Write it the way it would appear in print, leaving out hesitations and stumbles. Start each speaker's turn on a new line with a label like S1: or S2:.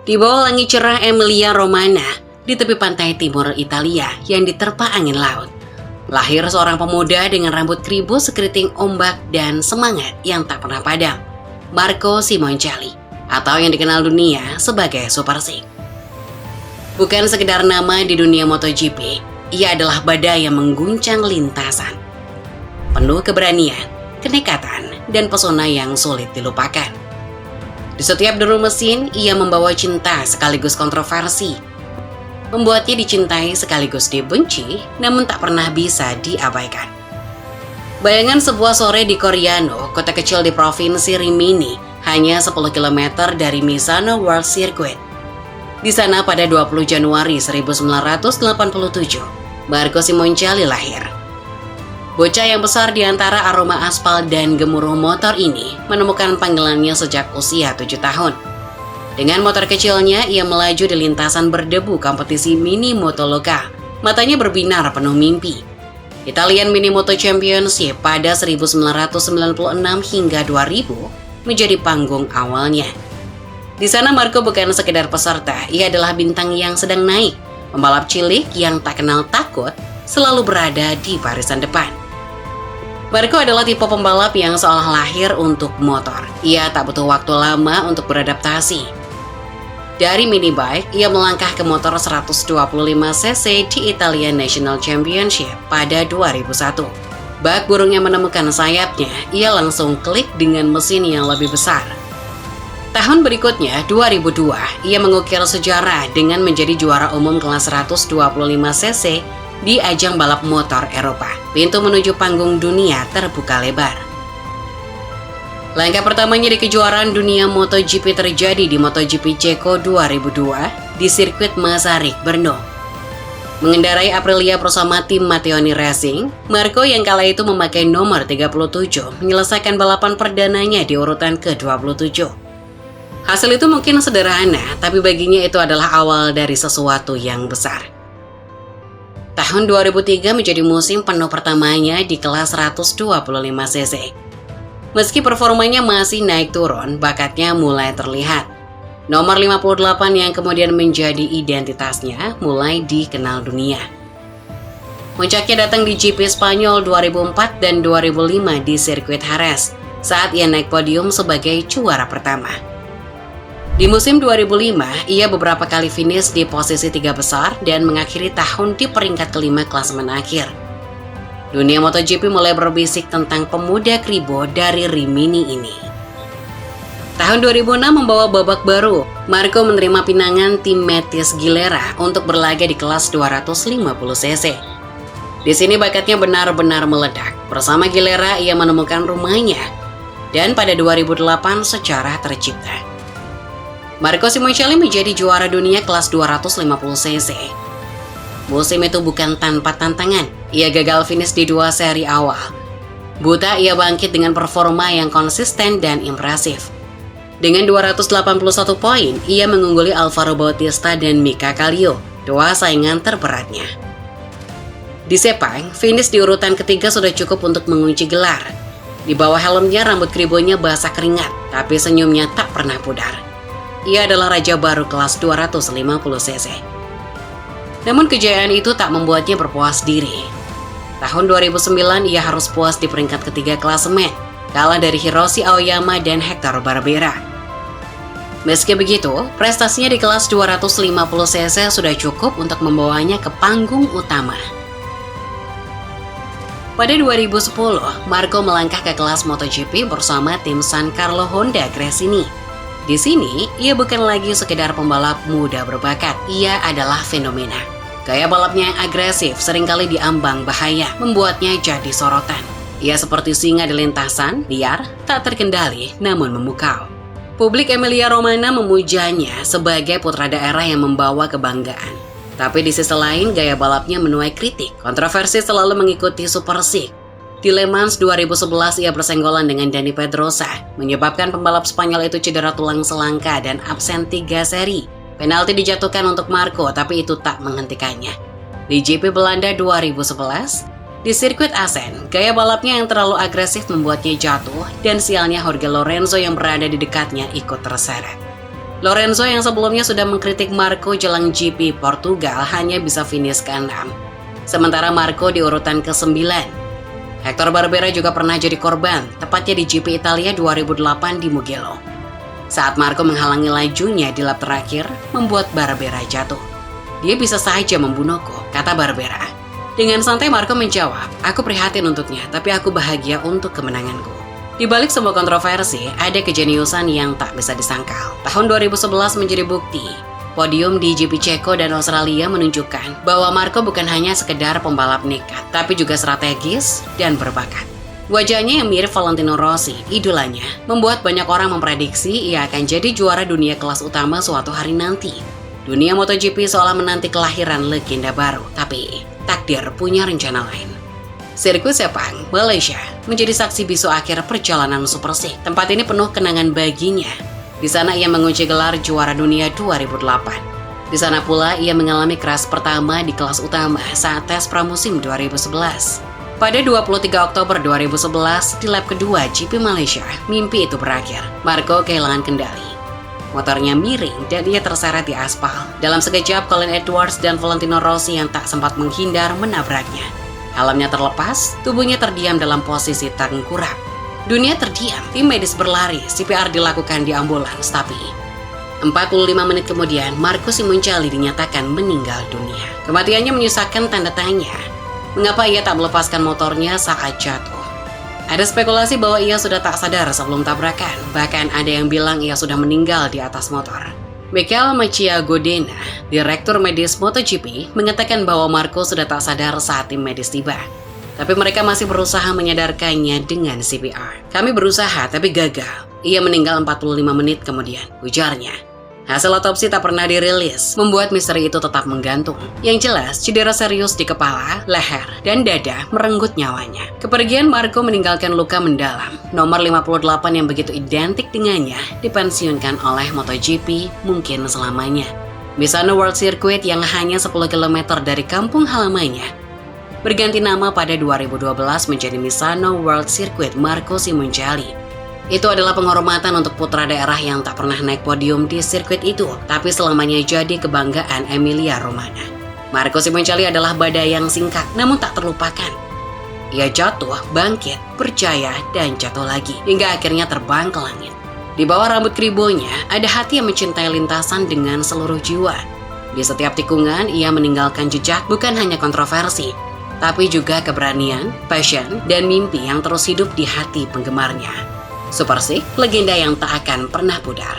S1: Di bawah langit cerah Emilia-Romagna, di tepi pantai timur Italia yang diterpa angin laut, lahir seorang pemuda dengan rambut keribu sekeriting ombak dan semangat yang tak pernah padam, Marco Simoncelli, atau yang dikenal dunia sebagai Super Six. Bukan sekedar nama di dunia MotoGP, ia adalah badai yang mengguncang lintasan. Penuh keberanian, kenekatan, dan pesona yang sulit dilupakan. Di setiap deru mesin, ia membawa cinta sekaligus kontroversi. Membuatnya dicintai sekaligus dibenci, namun tak pernah bisa diabaikan. Bayangan sebuah sore di Coriano, kota kecil di provinsi Rimini, hanya 10 km dari Misano World Circuit. Di sana pada 20 Januari 1987, Marco Simoncelli lahir. Bocah yang besar di antara aroma aspal dan gemuruh motor ini menemukan panggilannya sejak usia 7 tahun. Dengan motor kecilnya, ia melaju di lintasan berdebu kompetisi mini moto lokal. Matanya berbinar penuh mimpi. Italian Mini Moto Championship pada 1996 hingga 2000 menjadi panggung awalnya. Di sana Marco bukan sekedar peserta, ia adalah bintang yang sedang naik. Pembalap cilik yang tak kenal takut selalu berada di barisan depan. Marco adalah tipe pembalap yang seolah lahir untuk motor. Ia tak butuh waktu lama untuk beradaptasi. Dari mini bike, ia melangkah ke motor 125cc di Italian National Championship pada 2001. Bak burungnya menemukan sayapnya, ia langsung klik dengan mesin yang lebih besar. Tahun berikutnya, 2002, ia mengukir sejarah dengan menjadi juara umum kelas 125cc di ajang balap motor Eropa. Pintu menuju panggung dunia terbuka lebar. Langkah pertamanya di kejuaraan dunia MotoGP terjadi di MotoGP Ceko 2002 di sirkuit Masaryk, Brno. Mengendarai Aprilia bersama tim Matteoni Racing, Marco yang kala itu memakai nomor 37 menyelesaikan balapan perdananya di urutan ke-27. Hasil itu mungkin sederhana, tapi baginya itu adalah awal dari sesuatu yang besar. Tahun 2003 menjadi musim penuh pertamanya di kelas 125cc. Meski performanya masih naik turun, bakatnya mulai terlihat. Nomor 58 yang kemudian menjadi identitasnya mulai dikenal dunia. Puncaknya datang di GP Spanyol 2004 dan 2005 di sirkuit Jerez, saat ia naik podium sebagai juara pertama. Di musim 2005, ia beberapa kali finish di posisi 3 besar dan mengakhiri tahun di peringkat kelima klasemen akhir. Dunia MotoGP mulai berbisik tentang pemuda kribo dari Rimini ini. Tahun 2006 membawa babak baru. Marco menerima pinangan tim Metis Gilera untuk berlaga di kelas 250cc. Di sini bakatnya benar-benar meledak. Bersama Gilera ia menemukan rumahnya. Dan pada 2008 sejarah tercipta. Marco Simoncelli menjadi juara dunia kelas 250cc. Musim itu bukan tanpa tantangan. Ia gagal finish di 2 seri awal. Buta, ia bangkit dengan performa yang konsisten dan impresif. Dengan 281 poin, ia mengungguli Alvaro Bautista dan Mika Kallio, 2 saingan terberatnya. Di Sepang, finish di urutan ketiga sudah cukup untuk mengunci gelar. Di bawah helmnya rambut kribonya basah keringat, tapi senyumnya tak pernah pudar. Ia adalah raja baru kelas 250cc. Namun kejayaan itu tak membuatnya berpuas diri. Tahun 2009 ia harus puas di peringkat ketiga klasemen, kalah dari Hiroshi Aoyama dan Hector Barbera. Meski begitu, prestasinya di kelas 250cc sudah cukup untuk membawanya ke panggung utama. Pada 2010, Marco melangkah ke kelas MotoGP bersama tim San Carlo Honda Gresini. Di sini, ia bukan lagi sekedar pembalap muda berbakat, ia adalah fenomena. Gaya balapnya yang agresif seringkali diambang bahaya, membuatnya jadi sorotan. Ia seperti singa di lintasan, liar, tak terkendali, namun memukau. Publik Emilia-Romagna memujanya sebagai putra daerah yang membawa kebanggaan. Tapi di sisi lain, gaya balapnya menuai kritik. Kontroversi selalu mengikuti Super Six. Di Le Mans 2011 ia bersenggolan dengan Dani Pedrosa, menyebabkan pembalap Spanyol itu cedera tulang selangka dan absen 3 seri. Penalti dijatuhkan untuk Marco, tapi itu tak menghentikannya. Di GP Belanda 2011, di sirkuit Assen, gaya balapnya yang terlalu agresif membuatnya jatuh, dan sialnya Jorge Lorenzo yang berada di dekatnya ikut terseret. Lorenzo yang sebelumnya sudah mengkritik Marco jelang GP Portugal hanya bisa finish ke-6. Sementara Marco di urutan ke-9. Hector Barbera juga pernah jadi korban, tepatnya di GP Italia 2008 di Mugello. Saat Marco menghalangi lajunya di lap terakhir, membuat Barbera jatuh. Dia bisa saja membunuhku, kata Barbera. Dengan santai Marco menjawab, aku prihatin untuknya, tapi aku bahagia untuk kemenanganku. Di balik semua kontroversi, ada kejeniusan yang tak bisa disangkal. Tahun 2011 menjadi bukti. Podium di GP Ceko dan Australia menunjukkan bahwa Marco bukan hanya sekedar pembalap nekat, tapi juga strategis dan berbakat. Wajahnya yang mirip Valentino Rossi, idolanya, membuat banyak orang memprediksi ia akan jadi juara dunia kelas utama suatu hari nanti. Dunia MotoGP seolah menanti kelahiran legenda baru, tapi takdir punya rencana lain. Sirkuit Sepang, Malaysia, menjadi saksi bisu akhir perjalanan Super 6. Tempat ini penuh kenangan baginya. Di sana ia mengunci gelar juara dunia 2008. Di sana pula ia mengalami crash pertama di kelas utama saat tes pramusim 2011. Pada 23 Oktober 2011, di lap kedua GP Malaysia, mimpi itu berakhir. Marco kehilangan kendali. Motornya miring dan ia terseret di aspal. Dalam sekejap, Colin Edwards dan Valentino Rossi yang tak sempat menghindar menabraknya. Helmnya terlepas, tubuhnya terdiam dalam posisi tengkurap. Dunia terdiam, tim medis berlari, CPR dilakukan di ambulans, tapi 45 menit kemudian, Marco Simoncelli dinyatakan meninggal dunia. Kematiannya menyusahkan tanda tanya. Mengapa ia tak melepaskan motornya saat jatuh? Ada spekulasi bahwa ia sudah tak sadar sebelum tabrakan, bahkan ada yang bilang ia sudah meninggal di atas motor. Michael Machia Godena, Direktur Medis MotoGP, mengatakan bahwa Marco sudah tak sadar saat tim medis tiba. Tapi mereka masih berusaha menyadarkannya dengan CPR. Kami berusaha tapi gagal. Ia meninggal 45 menit kemudian, ujarnya. Hasil otopsi tak pernah dirilis, membuat misteri itu tetap menggantung. Yang jelas, cedera serius di kepala, leher, dan dada merenggut nyawanya. Kepergian Marco meninggalkan luka mendalam. Nomor 58 yang begitu identik dengannya dipensiunkan oleh MotoGP mungkin selamanya. Misano World Circuit yang hanya 10 km dari kampung halamannya berganti nama pada 2012 menjadi Misano World Circuit Marco Simoncelli. Itu adalah penghormatan untuk putra daerah yang tak pernah naik podium di sirkuit itu, tapi selamanya jadi kebanggaan Emilia-Romagna. Marco Simoncelli adalah badai yang singkat, namun tak terlupakan. Ia jatuh, bangkit, percaya, dan jatuh lagi, hingga akhirnya terbang ke langit. Di bawah rambut keribonya, ada hati yang mencintai lintasan dengan seluruh jiwa. Di setiap tikungan, ia meninggalkan jejak bukan hanya kontroversi, tapi juga keberanian, passion, dan mimpi yang terus hidup di hati penggemarnya. Super 6, legenda yang tak akan pernah pudar.